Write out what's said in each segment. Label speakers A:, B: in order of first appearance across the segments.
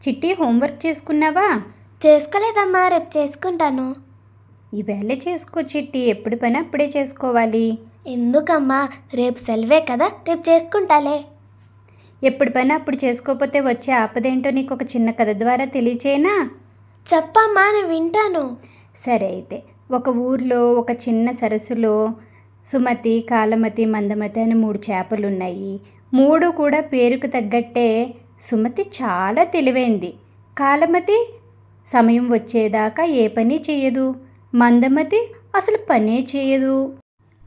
A: చిట్టి హోంవర్క్ చేసుకున్నావా?
B: చేసుకోలేదమ్మా, రేపు చేసుకుంటాను.
A: ఈవేళ చేసుకో చిట్టి, ఎప్పుడు పని అప్పుడే చేసుకోవాలి.
B: ఎందుకమ్మా, రేపు సెలవే కదా, రేపు చేసుకుంటాలే.
A: ఎప్పుడు పని అప్పుడు చేసుకోకపోతే వచ్చే ఆపదేంటో నీకు ఒక చిన్న కథ ద్వారా తెలియచేయనా?
B: చెప్పమ్మా, నేను వింటాను.
A: సరే అయితే, ఒక ఊర్లో ఒక చిన్న సరస్సులో సుమతి, కాలమతి, మందమతి అని 3 చేపలున్నాయి. 3 కూడా పేరుకు తగ్గట్టే. సుమతి చాలా తెలివైంది. కాలమతి సమయం వచ్చేదాకా ఏ పని చేయదు. మందమతి అసలు పనే చేయదు.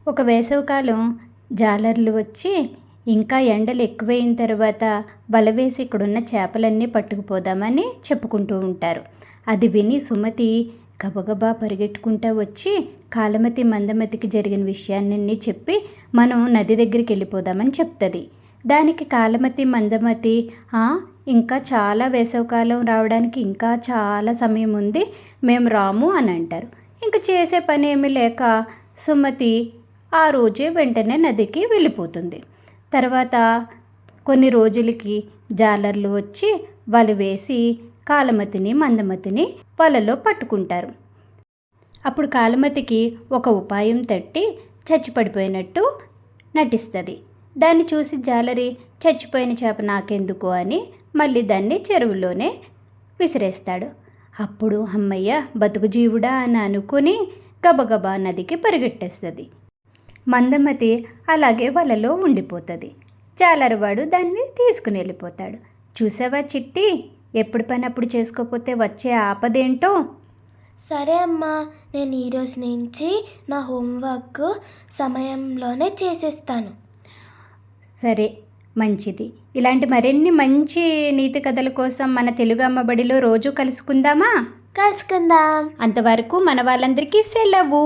A: ఒక వేసవికాలం జాలర్లు వచ్చి ఇంకా ఎండలు ఎక్కువైన తర్వాత వల వేసి ఇక్కడున్న చేపలన్నీ పట్టుకుపోదామని చెప్పుకుంటూ ఉంటారు. అది విని సుమతి గబగబా పరిగెట్టుకుంటూ వచ్చి కాలమతి, మందమతికి జరిగిన విషయాన్ని చెప్పి మనం నది దగ్గరికి వెళ్ళిపోదామని చెప్తుంది. దానికి కాలమతి, మందమతి ఇంకా చాలా వేసవికాలం రావడానికి ఇంకా చాలా సమయం ఉంది, మేము రాము అని అంటారు. ఇంక చేసే పని ఏమీ లేక సుమతి ఆ రోజే వెంటనే నదికి వెళ్ళిపోతుంది. తర్వాత కొన్ని రోజులకి జాలర్లు వచ్చి వల వేసి కాలమతిని, మందమతిని వలలో పట్టుకుంటారు. అప్పుడు కాలమతికి ఒక ఉపాయం తట్టి చచ్చిపడిపోయినట్టు నటిస్తుంది. దాన్ని చూసి జాలరి చచ్చిపోయిన చేప నాకెందుకు అని మళ్ళీ దాన్ని చెరువులోనే విసిరేస్తాడు. అప్పుడు అమ్మయ్య బతుకు జీవుడా అని అనుకుని గబగబా నదికి పరిగెట్టేస్తుంది. మందమతి అలాగే వలలో ఉండిపోతుంది. జాలరివాడు దాన్ని తీసుకుని వెళ్ళిపోతాడు. చూసావా చిట్టి, ఎప్పుడు పని అప్పుడు చేసుకోకపోతే వచ్చే ఆపదేంటో.
B: సరే అమ్మా, నేను ఈరోజు నుంచి నా హోంవర్క్ సమయంలోనే చేసేస్తాను.
A: సరే, మంచిది. ఇలాంటి మరిన్ని మంచి నీతి కథల కోసం మన తెలుగు అమ్మ బడిలో రోజు కలుసుకుందామా?
B: కలుసుకుందాం.
A: అంతవరకు మన వాళ్ళందరికీ సెలవు.